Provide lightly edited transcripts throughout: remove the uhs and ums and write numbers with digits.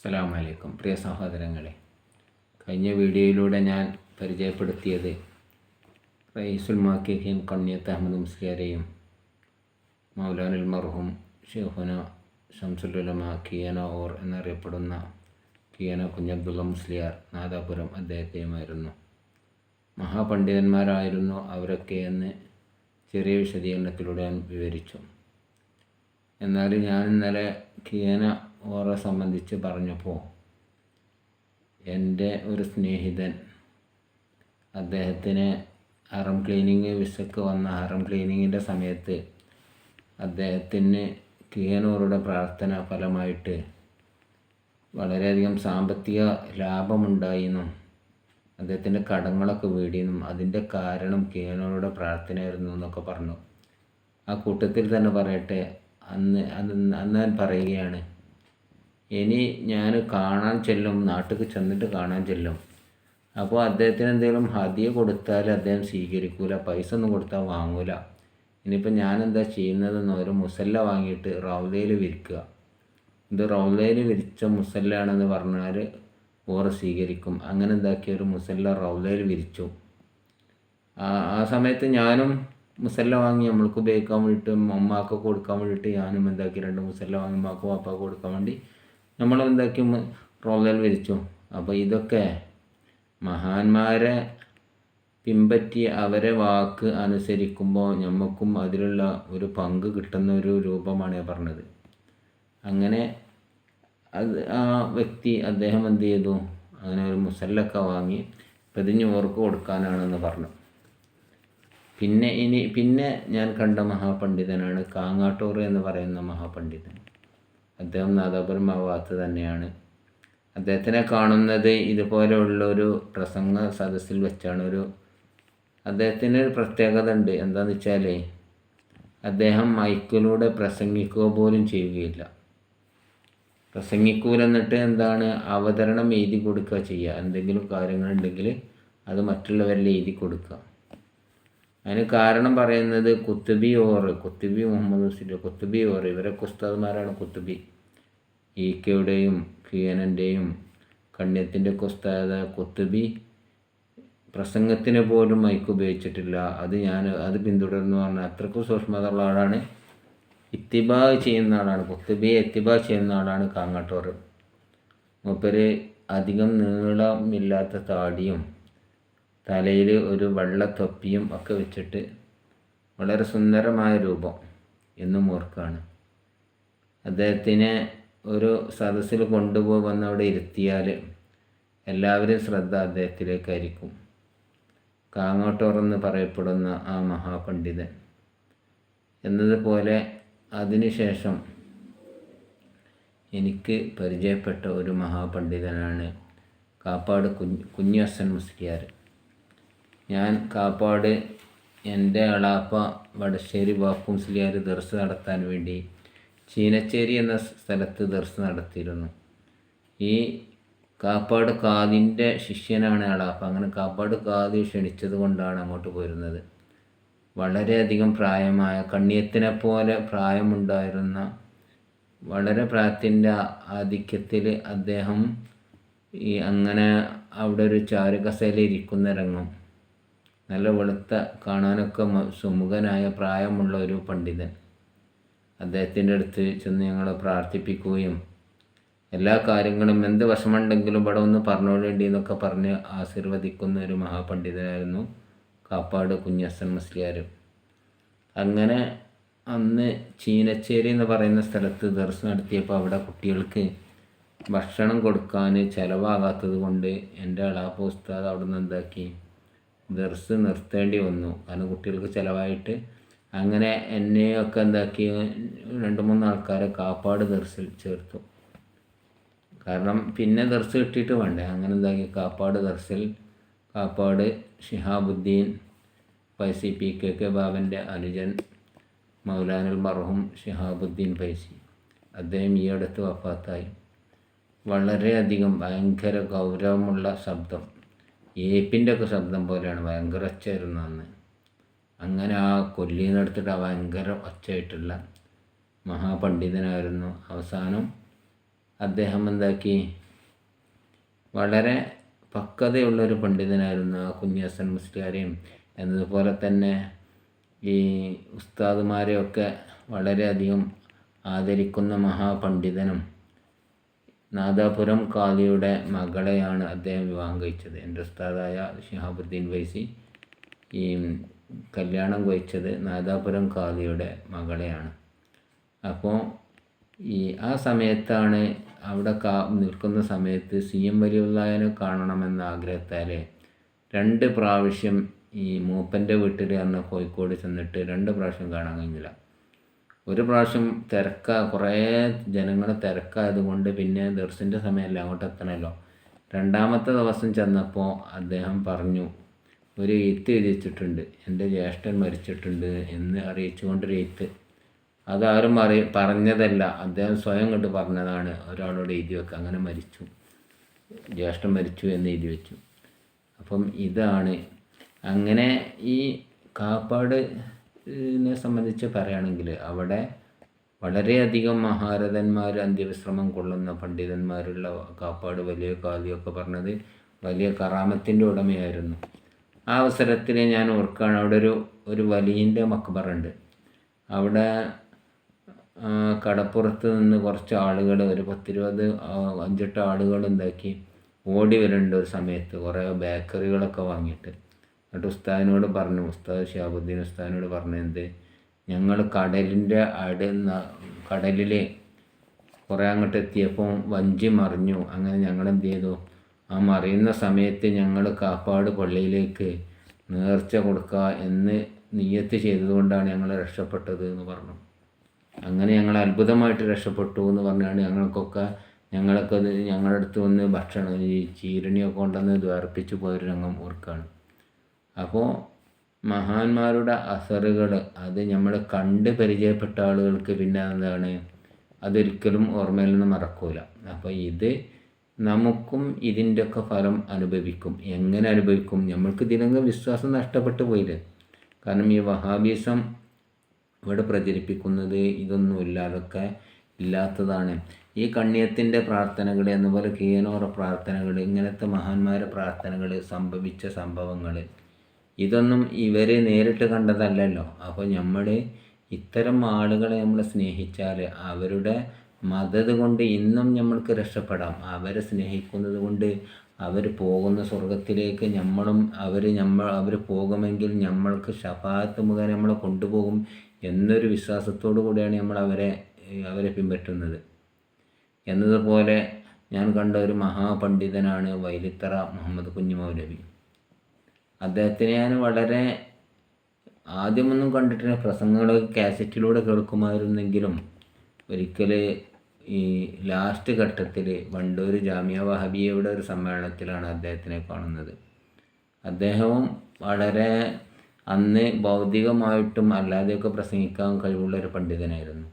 അസ്സലാമു അലൈക്കും പ്രിയ സഹോദരങ്ങളെ, കഴിഞ്ഞ വീഡിയോയിലൂടെ ഞാൻ പരിചയപ്പെടുത്തിയത് റയീസുൽ മാക്കിഖീൻ കണ്ണിയത്ത് അഹമ്മദ് മുസ്ലിയാരെയും മൗലാനുൽ മർഹൂം ഷെയ്ഖുന ശംസുൽ ഉലമ കിയന ഓർ എന്നറിയപ്പെടുന്ന കിയന കുഞ്ഞബ്ദുള്ള മുസ്ലിയാർ നാദാപുരം അദ്ദേഹത്തെയുമായിരുന്നു. മഹാപണ്ഡിതന്മാരായിരുന്നു അവരൊക്കെ എന്ന് ചെറിയ വിശദീകരണത്തിലൂടെ ഞാൻ വിവരിച്ചു. എന്നാൽ ഞാൻ ഇന്നലെ കിയന ഓറെ സംബന്ധിച്ച് പറഞ്ഞപ്പോൾ എൻ്റെ ഒരു സ്നേഹിതൻ അദ്ദേഹത്തിന് ഹറം ക്ലീനിങ് വിസക്ക് വന്ന ഹറം ക്ലീനിങ്ങിൻ്റെ സമയത്ത് അദ്ദേഹത്തിന് കിയനൂറുടെ പ്രാർത്ഥന ഫലമായിട്ട് വളരെയധികം സാമ്പത്തിക ലാഭമുണ്ടായെന്നും അദ്ദേഹത്തിൻ്റെ കടങ്ങളൊക്കെ വീടിയെന്നും അതിൻ്റെ കാരണം കിയനൂറുടെ പ്രാർത്ഥനയായിരുന്നു എന്നൊക്കെ പറഞ്ഞു. ആ കൂട്ടത്തിൽ തന്നെ പറയട്ടെ, അന്ന് ഞാൻ പറയുകയാണ്, ഇനി ഞാൻ കാണാൻ ചെല്ലും, നാട്ടിൽ ചെന്നിട്ട് കാണാൻ ചെല്ലും. അപ്പോൾ അദ്ദേഹത്തിന് എന്തെങ്കിലും ഹദിയ കൊടുത്താൽ അദ്ദേഹം സ്വീകരിക്കൂല, പൈസ ഒന്നും കൊടുത്താൽ വാങ്ങൂല. ഇനിയിപ്പോൾ ഞാനെന്താ ചെയ്യുന്നതെന്ന് ഒരു മുസല്ല വാങ്ങിയിട്ട് റൗലയിൽ വിരിക്കുക. ഇത് റൗലയിൽ വിരിച്ച മുസല്ലാണെന്ന് പറഞ്ഞാൽ ഓറ് സ്വീകരിക്കും. അങ്ങനെ എന്താക്കിയ ഒരു മുസല്ല റൗലയിൽ വിരിച്ചു. ആ സമയത്ത് ഞാനും മുസല്ല വാങ്ങി നമ്മൾക്ക് ഉപയോഗിക്കാൻ വേണ്ടിയിട്ട് ഉമ്മാക്കൊക്കെ കൊടുക്കാൻ വേണ്ടിയിട്ട് ഞാനും എന്താക്കി 2 മുസല്ല വാങ്ങി ഉമ്മാക്കും വാപ്പാക്കും കൊടുക്കാൻ വേണ്ടി നമ്മളെന്താക്കി റൗലയിൽ വിരിച്ചു. അപ്പോൾ ഇതൊക്കെ മഹാന്മാരെ പിൻപറ്റി അവരെ വാക്ക് അനുസരിക്കുമ്പോൾ നമുക്കും അതിലുള്ള ഒരു പങ്ക് കിട്ടുന്ന ഒരു രൂപമാണ് ഞാൻ പറഞ്ഞത്. അങ്ങനെ ആ വ്യക്തി അദ്ദേഹം എന്ത് ചെയ്തു, അങ്ങനെ ഒരു മുസല്ലൊക്കെ വാങ്ങി ഓർക്ക് കൊടുക്കാനാണെന്ന് പറഞ്ഞു. പിന്നെ ഞാൻ കണ്ട മഹാപണ്ഡിതനാണ് കാങ്ങാട്ടൂർ എന്ന് പറയുന്ന മഹാപണ്ഡിതൻ. അദ്ദേഹം നാദാപുരം ഭാഗത്ത് തന്നെയാണ്. അദ്ദേഹത്തിനെ കാണുന്നത് ഇതുപോലെയുള്ളൊരു പ്രസംഗ സദസ്സിൽ വെച്ചാണ്. അദ്ദേഹത്തിന് ഒരു പ്രത്യേകത ഉണ്ട്. എന്താണെന്ന് വെച്ചാൽ അദ്ദേഹം മൈക്കിലൂടെ പ്രസംഗിക്കുക പോലും ചെയ്യുകയില്ല. എന്നിട്ട് എന്താണ്, അവതരണം എഴുതി കൊടുക്കുക ചെയ്യുക. എന്തെങ്കിലും കാര്യങ്ങളുണ്ടെങ്കിൽ അത് മറ്റുള്ളവരിൽ എഴുതി കൊടുക്കുക. അതിന് കാരണം പറയുന്നത് കുത്തുബി മുഹമ്മദ് മുസ്ലിം കുത്തുബി ഇവരൊക്കെ ഉസ്താദ്മാരാണ്. കുത്തുബി ഈക്കയുടെയും കിയനൻ്റെയും കണ്യത്തിൻ്റെ ഒക്കെ ഉസ്താദ് കുത്തുബി പ്രസംഗത്തിന് പോലും മൈക്ക് ഉപയോഗിച്ചിട്ടില്ല. അത് പിന്തുടർന്നു പറഞ്ഞാൽ അത്രക്കും സൂക്ഷ്മതയുള്ള ആളാണ്. ഇത്തിബാ ചെയ്യുന്ന ആളാണ്. കുത്തുബിയെ ഇത്തിബാ ചെയ്യുന്ന ആളാണ് കാങ്ങാട്ടൂർ. മൂപ്പര് അധികം നീളമില്ലാത്ത താടിയും തലയിൽ ഒരു വെള്ളത്തൊപ്പിയും ഒക്കെ വെച്ചിട്ട് വളരെ സുന്ദരമായ രൂപം എന്നും ഓർക്കാണ്. അദ്ദേഹത്തിനെ ഒരു സദസ്സിൽ കൊണ്ടുപോകുന്ന അവിടെ ഇരുത്തിയാൽ എല്ലാവരും ശ്രദ്ധ അദ്ദേഹത്തിലേക്കായിരിക്കും. കാങ്ങാട്ടൂർ എന്ന് പറയപ്പെടുന്ന ആ മഹാപണ്ഡിതൻ എന്നതുപോലെ അതിനുശേഷം എനിക്ക് പരിചയപ്പെട്ട ഒരു മഹാപണ്ഡിതനാണ് കാപ്പാട് കുഞ്ഞി ഹസൻ മുസ്ലിയാർ. ഞാൻ കാപ്പാട് എൻ്റെ അളാപ്പ വടശ്ശേരി ബാപ്പു മുസ്ലിയാർ ദർസ് നടത്താൻ വേണ്ടി ചീനച്ചേരി എന്ന സ്ഥലത്ത് ദർസ് നടത്തിയിരുന്നു. ഈ കാപ്പാട് കാദിൻ്റെ ശിഷ്യനാണ് അളാപ്പ. അങ്ങനെ കാപ്പാട് കാദി ക്ഷണിച്ചത് കൊണ്ടാണ് അങ്ങോട്ട് പോരുന്നത്. വളരെയധികം പ്രായമായ, കണ്ണിയത്തിനെ പോലെ പ്രായമുണ്ടായിരുന്ന, വളരെ പ്രായത്തിൻ്റെ ആധിക്യത്തിൽ അദ്ദേഹം അങ്ങനെ അവിടെ ഒരു ചാരുകസേല ഇരിക്കുന്ന രംഗം, നല്ല വെളുത്ത, കാണാനൊക്കെ സുമുഖനായ പ്രായമുള്ള ഒരു പണ്ഡിതൻ. അദ്ദേഹത്തിൻ്റെ അടുത്ത് ചെന്ന് ഞങ്ങൾ പ്രാർത്ഥിപ്പിക്കുകയും എല്ലാ കാര്യങ്ങളും എന്ത് വിഷമമുണ്ടെങ്കിലും ഇവിടെ ഒന്ന് പറഞ്ഞോളേണ്ടി എന്നൊക്കെ പറഞ്ഞ് ആശീർവദിക്കുന്ന ഒരു മഹാപണ്ഡിതനായിരുന്നു കാപ്പാട് കുഞ്ഞി ഹസൻ മുസ്ലിയാർ. അങ്ങനെ അന്ന് ചീനച്ചേരി എന്ന് പറയുന്ന സ്ഥലത്ത് ദർസ് നടത്തിയപ്പോൾ അവിടെ കുട്ടികൾക്ക് ഭക്ഷണം കൊടുക്കാൻ ചിലവാകാത്തത് കൊണ്ട് എൻ്റെ അളാപ്പ ഉസ്താദ് അവിടെ നിന്ന് എന്താക്കി, ദർസ് നിർത്തേണ്ടി വന്നു. കാരണം കുട്ടികൾക്ക് ചിലവായിട്ട്. അങ്ങനെ എന്നെയൊക്കെ എന്താക്കി 2-3 ആൾക്കാരെ കാപ്പാട് ദർസിൽ ചേർത്തു. കാരണം പിന്നെ ദർസ് കിട്ടിയിട്ട് വേണ്ടേ. അങ്ങനെ എന്താക്കി കാപ്പാട് ദർസിൽ കാപ്പാട് ഷിഹാബുദ്ദീൻ ഫൈസി PKK ബാബൻ്റെ അനുജൻ മൗലാനുൽ മർഹൂം ഷിഹാബുദ്ദീൻ ഫൈസി, അദ്ദേഹം ഈ അടുത്ത് വഫാത്തായി. വളരെയധികം ഭയങ്കര ഗൗരവമുള്ള ശബ്ദം, ഏപ്പിൻ്റെ ഒക്കെ ശബ്ദം പോലെയാണ്, ഭയങ്കര ഒച്ചയായിരുന്നു അന്ന്. അങ്ങനെ ആ കൊല്ലിന്നെടുത്തിട്ട് ഭയങ്കര ഒച്ചയായിട്ടുള്ള മഹാപണ്ഡിതനായിരുന്നു. അവസാനം അദ്ദേഹം എന്താക്കി, വളരെ പക്വതയുള്ളൊരു പണ്ഡിതനായിരുന്നു ആ കുഞ്ഞി ഹസൻ മുസ്ലിയാരെയും എന്നതുപോലെ തന്നെ ഈ ഉസ്താദുമാരെയൊക്കെ വളരെയധികം ആദരിക്കുന്ന മഹാപണ്ഡിതനും നാദാപുരം കാളിയുടെ മകളെയാണ് അദ്ദേഹം വിവാഹം കഴിച്ചത്. എൻ്റെ ഉസ്താദായ ഷിഹാബുദ്ദീൻ വൈസി ഈ കല്യാണം കഴിച്ചത് നാദാപുരം കാളിയുടെ മകളെയാണ്. അപ്പോൾ ആ സമയത്താണ് അവിടെ നിൽക്കുന്ന സമയത്ത് CM വലിയുള്ളാഹിനെ കാണണമെന്ന ആഗ്രഹത്താൽ 2 പ്രാവശ്യം ഈ മൂപ്പൻ്റെ വീട്ടിൽ പറഞ്ഞ കോഴിക്കോട് ചെന്നിട്ട് 2 പ്രാവശ്യം കാണാൻ കഴിഞ്ഞില്ല. ഒരു പ്രാവശ്യം കുറേ ജനങ്ങൾ തിരക്കായതുകൊണ്ട് പിന്നെ ദർസിൻ്റെ സമയമല്ല, അങ്ങോട്ട് എത്തണമല്ലോ. 2ാമത്തെ ദിവസം ചെന്നപ്പോൾ അദ്ദേഹം പറഞ്ഞു, ഒരു എഴുത്ത് എഴുതിച്ചിട്ടുണ്ട്, എൻ്റെ ജ്യേഷ്ഠൻ മരിച്ചിട്ടുണ്ട് എന്ന് അറിയിച്ചുകൊണ്ടൊരു എഴുത്ത്. അതാരും പറഞ്ഞതല്ല, അദ്ദേഹം സ്വയം കണ്ട് പറഞ്ഞതാണ്. ഒരാളോട് എഴുതി വെക്കുക, അങ്ങനെ മരിച്ചു, ജ്യേഷ്ഠൻ മരിച്ചു എന്ന് എഴുതി വെച്ചു. അപ്പം ഇതാണ് അങ്ങനെ. ഈ കാപ്പാടിനെ സംബന്ധിച്ച് പറയുകയാണെങ്കിൽ അവിടെ വളരെയധികം മഹാരഥന്മാർ, അന്ത്യവിശ്രമം കൊള്ളുന്ന പണ്ഡിതന്മാരുള്ള കാപ്പാട് വലിയ കാളിയൊക്കെ പറഞ്ഞത് വലിയ കറാമത്തിൻ്റെ ഉടമയായിരുന്നു. ആ അവസരത്തിൽ ഞാൻ ഓർക്കുകയാണ്, അവിടെ ഒരു വലിയൻ്റെ മക്ബറുണ്ട്. അവിടെ കടപ്പുറത്ത് നിന്ന് കുറച്ച് ആളുകൾ, ഒരു 10-20-5-8 ആളുകൾ എന്താക്കി ഓടി വരുന്നുണ്ട് ഒരു സമയത്ത്, കുറേ ബേക്കറികളൊക്കെ വാങ്ങിയിട്ട്. എന്നിട്ട് ഉസ്താദിനോട് പറഞ്ഞു, ഉസ്താദ് ഷിഹാബുദ്ദീൻ ഉസ്താദിനോട് പറഞ്ഞത്, ഞങ്ങൾ കടലിൽ കുറേ അങ്ങോട്ട് എത്തിയപ്പോൾ വഞ്ചി മറിഞ്ഞു. അങ്ങനെ ഞങ്ങൾ എന്ത് ചെയ്തു, ആ മറിയുന്ന സമയത്ത് ഞങ്ങൾ കാപ്പാട് പള്ളിയിലേക്ക് നേർച്ച കൊടുക്കുക എന്ന് നിയ്യത്ത് ചെയ്തതുകൊണ്ടാണ് ഞങ്ങൾ രക്ഷപ്പെട്ടത് എന്ന് പറഞ്ഞു. അങ്ങനെ ഞങ്ങൾ അത്ഭുതമായിട്ട് രക്ഷപ്പെട്ടു എന്ന് പറഞ്ഞാണ് ഞങ്ങളൊക്കെ ഞങ്ങളുടെ അടുത്ത് വന്ന് ഭക്ഷണം ഈ ചീരണിയൊക്കെ കൊണ്ടുവന്ന് ദ്വാർപ്പിച്ച് പോയൊരു രംഗം ഓർക്കുകയാണ്. അപ്പോൾ മഹാന്മാരുടെ അസറുകൾ അത് നമ്മൾ കണ്ട് പരിചയപ്പെട്ട ആളുകൾക്ക് പിന്നെ എന്താണ്, അതൊരിക്കലും ഓർമ്മയിൽ നിന്ന് മറക്കൂല. അപ്പോൾ ഇത് നമുക്കും ഇതിൻ്റെയൊക്കെ ഫലം അനുഭവിക്കും. എങ്ങനെ അനുഭവിക്കും? നമ്മൾക്ക് ഇതിനൊക്കെ വിശ്വാസം നഷ്ടപ്പെട്ടു പോയില്ലേ. കാരണം ഈ വഹാബീസം ഇവിടെ പ്രചരിപ്പിക്കുന്നത് ഇതൊന്നുമില്ല, അതൊക്കെ ഇല്ലാത്തതാണ്. ഈ കണ്ണിയത്തിൻ്റെ പ്രാർത്ഥനകൾ എന്നപോലെ കീയനോറ പ്രാർത്ഥനകൾ, ഇങ്ങനത്തെ മഹാന്മാരുടെ പ്രാർത്ഥനകൾ, സംഭവിച്ച സംഭവങ്ങൾ, ഇതൊന്നും ഇവർ നേരിട്ട് കണ്ടതല്ലല്ലോ. അപ്പോൾ നമ്മൾ ഇത്തരം ആളുകളെ നമ്മൾ സ്നേഹിച്ചാൽ അവരുടെ മദത് കൊണ്ട് ഇന്നും നമ്മൾക്ക് രക്ഷപ്പെടാം. അവരെ സ്നേഹിക്കുന്നത് കൊണ്ട് അവർ പോകുന്ന സ്വർഗത്തിലേക്ക് അവർ പോകുമെങ്കിൽ നമ്മൾക്ക് ശഫാഅത്ത് മുഖേന നമ്മളെ കൊണ്ടുപോകും എന്നൊരു വിശ്വാസത്തോടു കൂടിയാണ് നമ്മൾ അവരെ പിൻപറ്റുന്നത്. എന്നതുപോലെ ഞാൻ കണ്ട ഒരു മഹാപണ്ഡിതനാണ് വൈലിത്തറ മുഹമ്മദ് കുഞ്ഞി മൗലവി. അദ്ദേഹത്തിനെ ഞാൻ വളരെ ആദ്യമൊന്നും കണ്ടിട്ടില്ല, പ്രസംഗങ്ങൾ കാസറ്റിലൂടെ കേൾക്കുമായിരുന്നെങ്കിലും ഒരിക്കൽ ഈ ലാസ്റ്റ് ഘട്ടത്തിൽ വണ്ടൂർ ജാമിയ വഹബിയയുടെ ഒരു സമ്മേളനത്തിലാണ് അദ്ദേഹത്തിനെ കാണുന്നത്. അദ്ദേഹവും വളരെ അന്ന് ഭൗതികമായിട്ടും അല്ലാതെയൊക്കെ പ്രസംഗിക്കാൻ കഴിവുള്ളൊരു പണ്ഡിതനായിരുന്നു.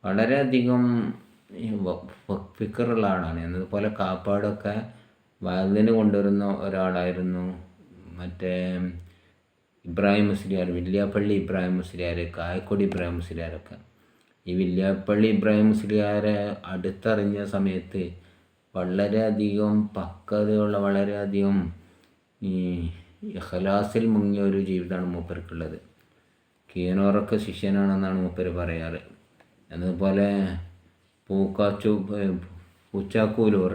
വളരെയധികം ഫിക്കറുള്ള ആളാണ്. എന്നതുപോലെ കാപ്പാടൊക്കെ വയലിന് കൊണ്ടുവരുന്ന ഒരാളായിരുന്നു. മറ്റേ ഇബ്രാഹിം മുസ്ലിയാർ, വില്യാപ്പള്ളി ഇബ്രാഹിം മുസ്ലിയാർ, കായക്കൊടി ഇബ്രാഹിം മുസ്ലിയാരൊക്കെ. ഈ വില്യാപ്പള്ളി ഇബ്രാഹിം മുസ്ലിയാരെ അടുത്തറിഞ്ഞ സമയത്ത് വളരെയധികം പക്വതയുള്ള, വളരെയധികം ഈ ഇഖ്ലാസിൽ മുങ്ങിയ ഒരു ജീവിതമാണ് മൂപ്പർക്കുള്ളത്. കീയനോറൊക്കെ ശിഷ്യനാണെന്നാണ് മൂപ്പർ പറയാറ്. അതുപോലെ പൂച്ചാക്കൂലൂർ,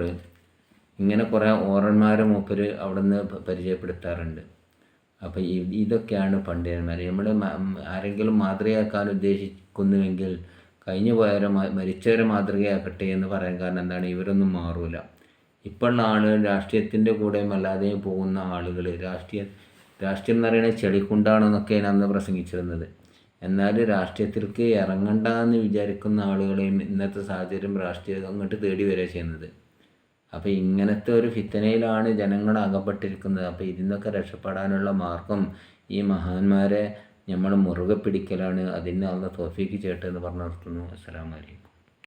ഇങ്ങനെ കുറേ ഓറന്മാരെ മൂപ്പർ അവിടെ നിന്ന് പരിചയപ്പെടുത്താറുണ്ട്. അപ്പോൾ ഇതൊക്കെയാണ് പണ്ഡിതന്മാർ. നമ്മൾ ആരെങ്കിലും മാതൃകയാക്കാൻ ഉദ്ദേശിക്കുന്നുവെങ്കിൽ കഴിഞ്ഞു പോയവരെ മരിച്ചവരെ മാതൃകയാക്കട്ടെ എന്ന് പറയാൻ കാരണം എന്താണ്, ഇവരൊന്നും മാറൂല. ഇപ്പോഴുള്ള ആളുകൾ രാഷ്ട്രീയത്തിൻ്റെ കൂടെയും അല്ലാതെയും പോകുന്ന ആളുകൾ, രാഷ്ട്രീയം എന്ന് പറയുന്നത് ചെളിക്കുണ്ടാണെന്നൊക്കെയാണ് അന്ന് പ്രസംഗിച്ചിരുന്നത്. എന്നാൽ രാഷ്ട്രീയത്തിലേക്ക് ഇറങ്ങണ്ട എന്ന് വിചാരിക്കുന്ന ആളുകളെയും ഇന്നത്തെ സാഹചര്യം രാഷ്ട്രീയം അങ്ങോട്ട് തേടി വരിക ചെയ്യുന്നത്. അപ്പോൾ ഇങ്ങനത്തെ ഒരു ഫിത്തനയിലാണ് ജനങ്ങൾ അകപ്പെട്ടിരിക്കുന്നത്. അപ്പോൾ ഇതിന്നൊക്കെ രക്ഷപ്പെടാനുള്ള മാർഗം ഈ മഹാന്മാരെ നമ്മൾ മുറുകെ പിടിക്കലാണ്. അതിന് അള്ളാഹു തൗഫീഖ് ചെയ്യട്ടെ എന്ന് പറഞ്ഞു നിർത്തുന്നു. അസ്സലാമു അലൈക്കും.